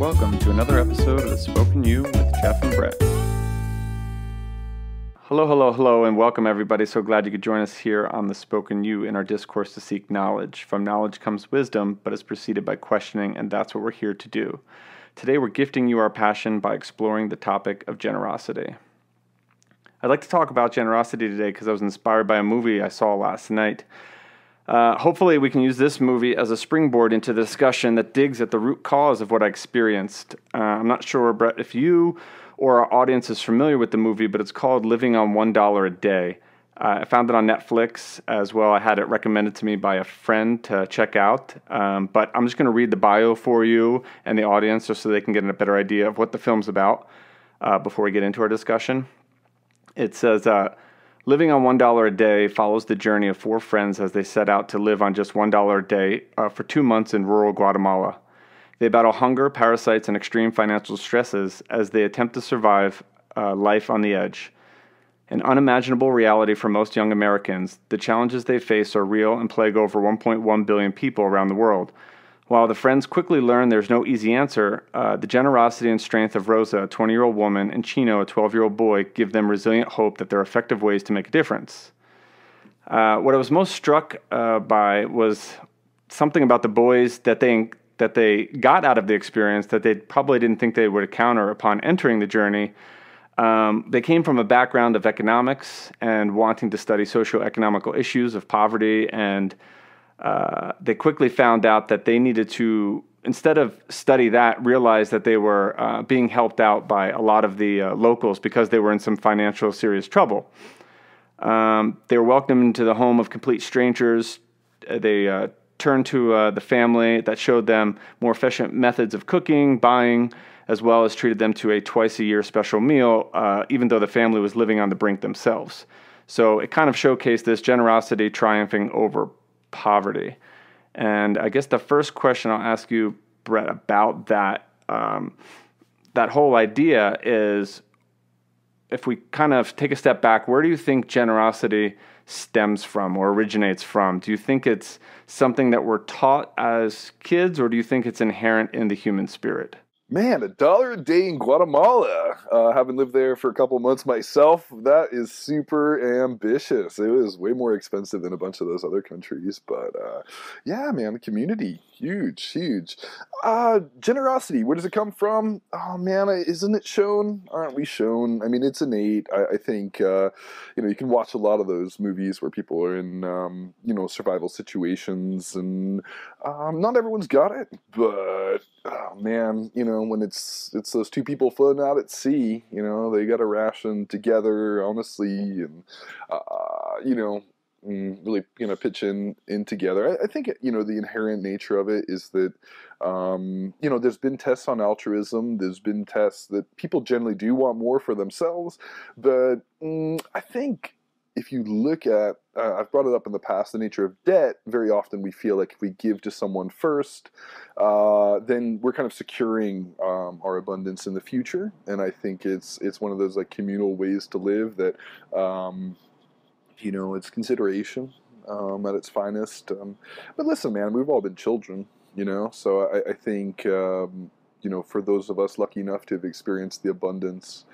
welcome to another episode of The Spoken You with Jeff and Brett. Hello, and welcome everybody. So glad you could join us here on The Spoken You in our discourse to seek knowledge. From knowledge comes wisdom, but is preceded by questioning, and that's what we're here to do. Today we're gifting you our passion by exploring the topic of generosity. I'd like to talk about generosity today because I was inspired by a movie I saw last night. Hopefully we can use this movie as a springboard into the discussion that digs at the root cause of what I experienced. I'm not sure, Brett, if you or our audience is familiar with the movie, but it's called Living on $1 a Day. I found it on Netflix as well. I had it recommended to me by a friend to check out. But I'm just going to read the bio for you and the audience just so they can get a better idea of what the film's about before we get into our discussion. It says, Living on $1 a Day follows the journey of four friends as they set out to live on just $1 a day for 2 months in rural Guatemala. They battle hunger, parasites, and extreme financial stresses as they attempt to survive life on the edge. An unimaginable reality for most young Americans, the challenges they face are real and plague over 1.1 billion people around the world. While the friends quickly learn there's no easy answer, the generosity and strength of Rosa, a 20-year-old woman, and Chino, a 12-year-old boy, give them resilient hope that there are effective ways to make a difference. What I was most struck by was something about the boys that they got out of the experience that they probably didn't think they would encounter upon entering the journey. They came from a background of economics and wanting to study socioeconomical issues of poverty, and they quickly found out that they needed to, instead of study that, realize that they were being helped out by a lot of the locals because they were in some financial serious trouble. They were welcomed into the home of complete strangers. They turned to the family that showed them more efficient methods of cooking, buying, as well as treated them to a twice-a-year special meal, even though the family was living on the brink themselves. So it kind of showcased this generosity triumphing over poverty. And I guess the first question I'll ask you, Brett, about that whole idea is, if we kind of take a step back, where do you think generosity stems from or originates from? Do you think it's something that we're taught as kids, or do you think it's inherent in the human spirit? Man, $1 a day in Guatemala. Having lived there for a couple months myself, that is super ambitious. It was way more expensive than a bunch of those other countries, but yeah, man, the community, huge. Generosity, where does it come from? Oh man, isn't it shown? Aren't we shown? I mean, it's innate. I think you can watch a lot of those movies where people are in survival situations, and not everyone's got it, but oh man, when it's those two people floating out at sea, they got a ration together, honestly, and really pitch in together. I think the inherent nature of it is that there's been tests on altruism. There's been tests that people generally do want more for themselves, but I think if you look at, I've brought it up in the past, the nature of debt, very often we feel like if we give to someone first, then we're kind of securing our abundance in the future. And I think it's one of those like communal ways to live that, it's consideration at its finest. But listen, man, we've all been children, so I think, for those of us lucky enough to have experienced the abundance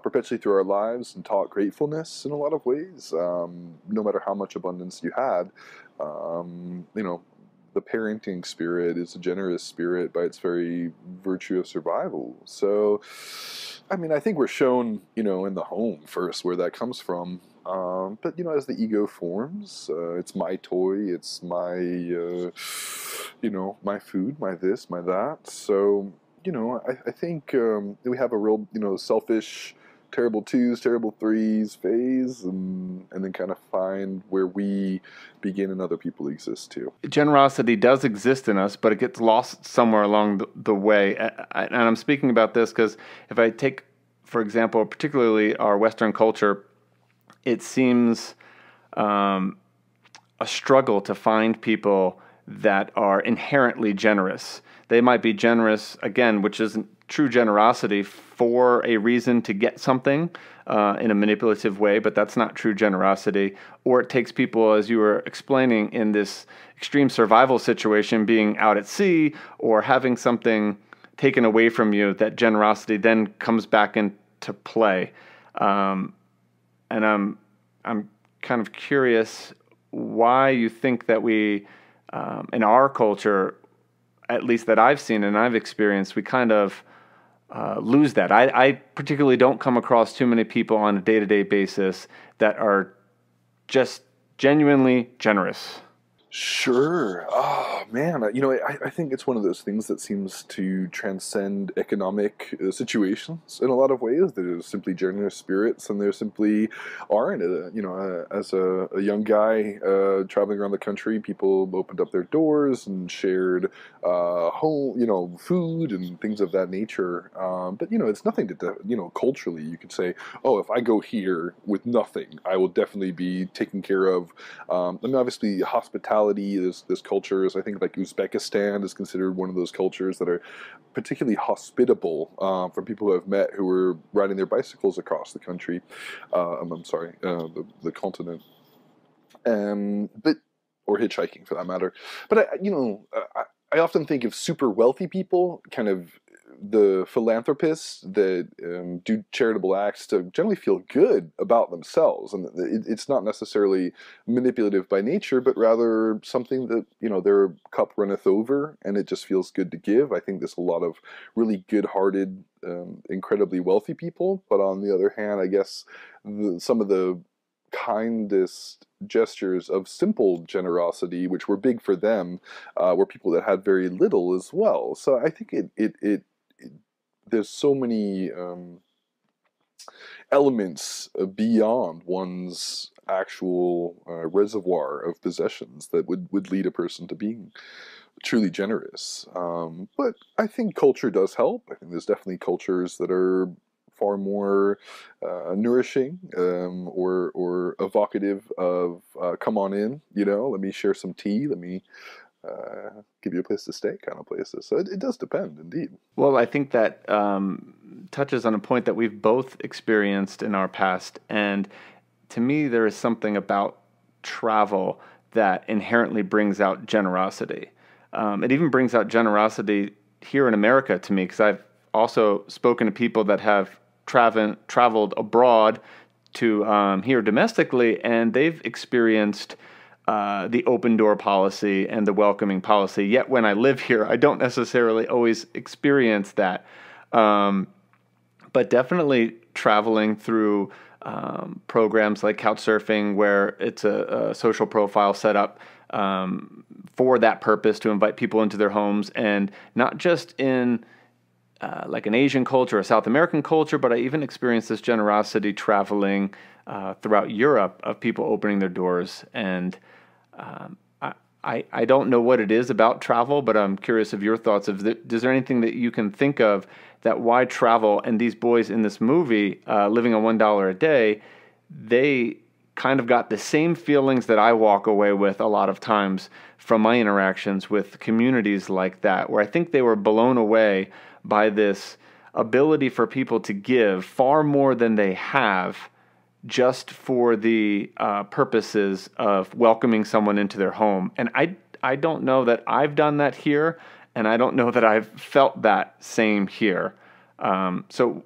perpetually through our lives and taught gratefulness in a lot of ways, no matter how much abundance you had, the parenting spirit is a generous spirit by its very virtue of survival. So, I mean, I think we're shown, in the home first where that comes from. But, as the ego forms, it's my toy, it's my, my food, my this, my that. So, I think we have a real, selfish, terrible twos, terrible threes phase, and then kind of find where we begin and other people exist too. Generosity does exist in us, but it gets lost somewhere along the way. And I'm speaking about this because if I take, for example, particularly our Western culture, it seems a struggle to find people that are inherently generous. They might be generous, again, which isn't true generosity, for a reason to get something in a manipulative way, but that's not true generosity. Or it takes people, as you were explaining, in this extreme survival situation, being out at sea or having something taken away from you, that generosity then comes back into play. Um, and I'm kind of curious why you think that we, in our culture, at least that I've seen and I've experienced, we kind of lose that. I particularly don't come across too many people on a day-to-day basis that are just genuinely generous. Sure. Oh man, I think it's one of those things that seems to transcend economic situations in a lot of ways. There's simply generous spirits, and there simply aren't. As a young guy traveling around the country, people opened up their doors and shared home, food and things of that nature. But it's nothing to, culturally, you could say, oh, if I go here with nothing, I will definitely be taken care of. Obviously, hospitality. There's cultures. I think like Uzbekistan is considered one of those cultures that are particularly hospitable for people who I've met who were riding their bicycles across the country. I'm sorry, the continent. But or hitchhiking for that matter. But I often think of super wealthy people, kind of the philanthropists that do charitable acts to generally feel good about themselves, and it's not necessarily manipulative by nature, but rather something that their cup runneth over, and it just feels good to give. I think there's a lot of really good-hearted, incredibly wealthy people, but on the other hand, I guess some of the kindest gestures of simple generosity, which were big for them, were people that had very little as well. So I think it there's so many elements beyond one's actual reservoir of possessions that would lead a person to being truly generous. But I think culture does help. I think there's definitely cultures that are far more nourishing or evocative of come on in, let me share some tea, let me give you a place to stay kind of places. So it does depend, indeed. Well, I think that touches on a point that we've both experienced in our past. And to me, there is something about travel that inherently brings out generosity. It even brings out generosity here in America to me, because I've also spoken to people that have traveled abroad to here domestically, and they've experienced the open door policy and the welcoming policy. Yet when I live here, I don't necessarily always experience that. But definitely traveling through programs like Couchsurfing, where it's a social profile set up for that purpose, to invite people into their homes, and not just in like an Asian culture or South American culture, but I even experienced this generosity traveling throughout Europe, of people opening their doors. And I don't know what it is about travel, but I'm curious of your thoughts. Is there anything that you can think of that why travel, and these boys in this movie living on $1 a day, they kind of got the same feelings that I walk away with a lot of times from my interactions with communities like that, where I think they were blown away by this ability for people to give far more than they have, just for the purposes of welcoming someone into their home. And I don't know that I've done that here, and I don't know that I've felt that same here. So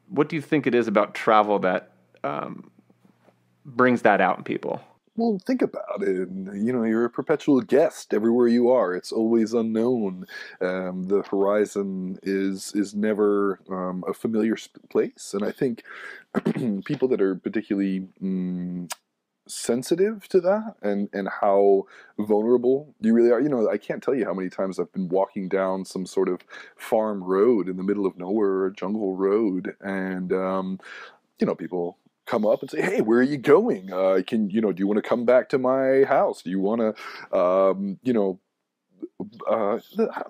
what do you think it is about travel that brings that out in people? Well, think about it. You're a perpetual guest everywhere you are. It's always unknown. The horizon is never a familiar place, and I think people that are particularly sensitive to that and how vulnerable you really are. I can't tell you how many times I've been walking down some sort of farm road in the middle of nowhere, or a jungle road, and people come up and say, "Hey, where are you going? Do you want to come back to my house? Do you want to, I don't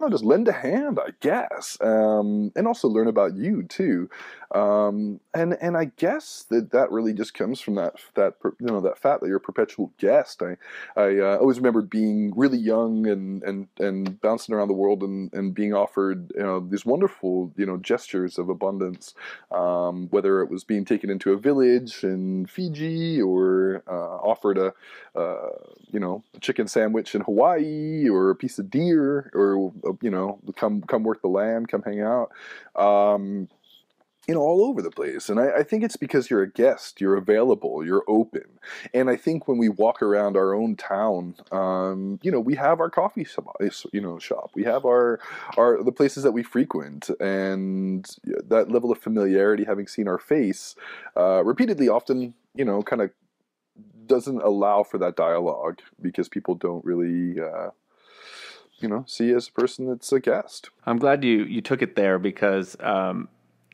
know, just lend a hand, I guess, and also learn about you too." And I guess that really just comes from that fact that you're a perpetual guest. I always remembered being really young and bouncing around the world and being offered these wonderful gestures of abundance, whether it was being taken into a village in Fiji, or offered a chicken sandwich in Hawaii, or a piece of deer, or come work the land, come hang out. Um, all over the place. And I think it's because you're a guest, you're available, you're open. And I think when we walk around our own town, we have our coffee shop, we have the places that we frequent, and that level of familiarity, having seen our face repeatedly, often, kind of doesn't allow for that dialogue because people don't really, see you as a person that's a guest. I'm glad you took it there because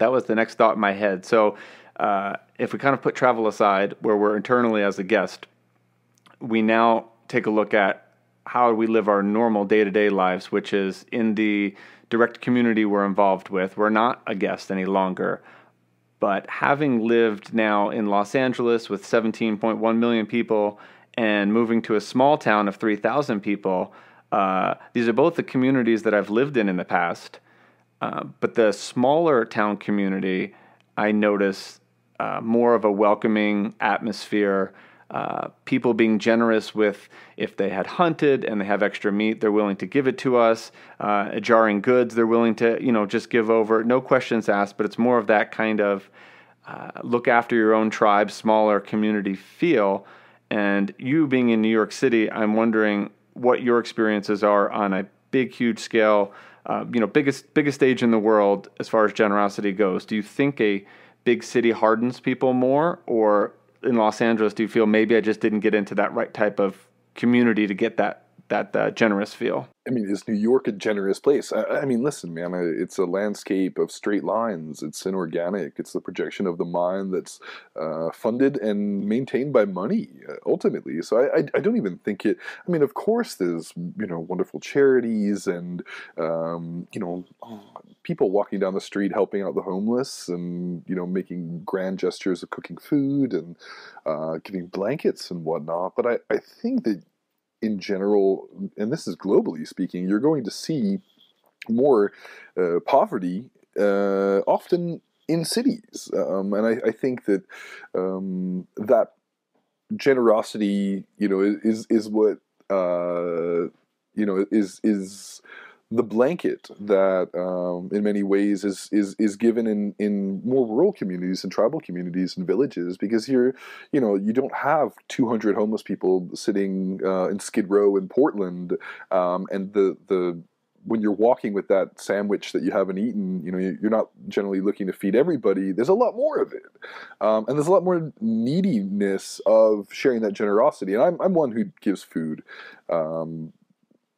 that was the next thought in my head. So if we kind of put travel aside, where we're internally as a guest, we now take a look at how we live our normal day-to-day lives, which is in the direct community we're involved with. We're not a guest any longer. But having lived now in Los Angeles with 17.1 million people and moving to a small town of 3,000 people, these are both the communities that I've lived in the past. But the smaller town community, I notice more of a welcoming atmosphere, people being generous with, if they had hunted and they have extra meat, they're willing to give it to us. Jarring goods, they're willing to, just give over. No questions asked, but it's more of that kind of look after your own tribe, smaller community feel. And you being in New York City, I'm wondering what your experiences are on a big, huge scale, biggest stage in the world as far as generosity goes. Do you think a big city hardens people more, or in Los Angeles, do you feel maybe I just didn't get into that right type of community to get that generous feel? I mean, is New York a generous place? I mean, listen, man, it's a landscape of straight lines. It's inorganic. It's the projection of the mind that's funded and maintained by money, ultimately. So I don't even think it. I mean, of course, there's wonderful charities and people walking down the street helping out the homeless, and making grand gestures of cooking food and giving blankets and whatnot. But I think that, in general, and this is globally speaking, you're going to see more poverty often in cities, and I think that that generosity, is what is the blanket that, in many ways, is given in more rural communities and tribal communities and villages, because you don't have 200 homeless people sitting in Skid Row in Portland, and the when you're walking with that sandwich that you haven't eaten, you're not generally looking to feed everybody. There's a lot more of it, and there's a lot more neediness of sharing that generosity. And I'm one who gives food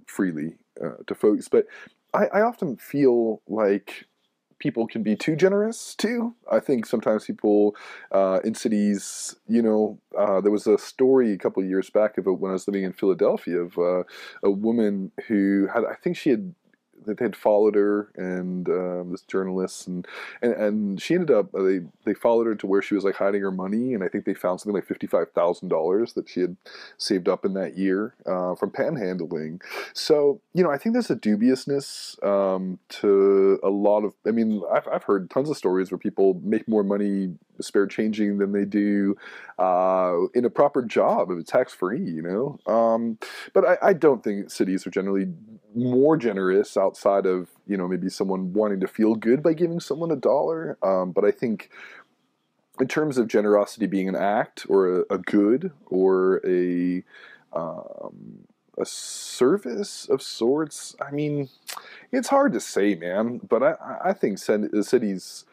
freely to folks, but I often feel like people can be too generous too. I think sometimes people in cities, there was a story a couple of years back of when I was living in Philadelphia of a woman who had, I think they had followed her, and this journalist, and she ended up, they followed her to where she was like hiding her money, and I think they found something like $55,000 that she had saved up in that year from panhandling. So I think there's a dubiousness to a lot of. I mean, I've heard tons of stories where people make more money spare changing than they do in a proper job if it's tax free. But I don't think cities are generally more generous outside of maybe someone wanting to feel good by giving someone $1. But I think in terms of generosity being an act or a good or a service of sorts, I mean, it's hard to say, man. But I think cities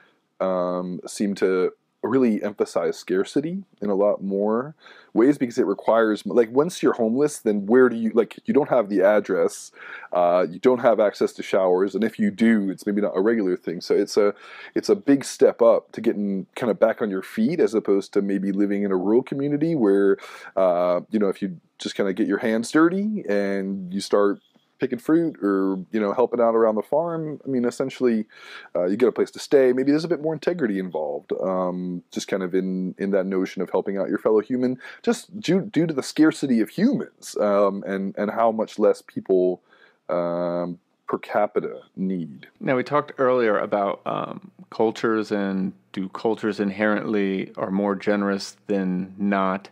seem to really emphasize scarcity in a lot more ways, because it requires, like, once you're homeless, then where do you, like, you don't have the address, you don't have access to showers, and if you do, it's maybe not a regular thing. So it's a big step up to getting kind of back on your feet, as opposed to maybe living in a rural community where if you just kind of get your hands dirty and you start picking fruit or helping out around the farm. I mean, essentially, you get a place to stay. Maybe there's a bit more integrity involved, just kind of in that notion of helping out your fellow human, just due to the scarcity of humans, and how much less people per capita need. Now, we talked earlier about cultures, and do cultures inherently are more generous than not?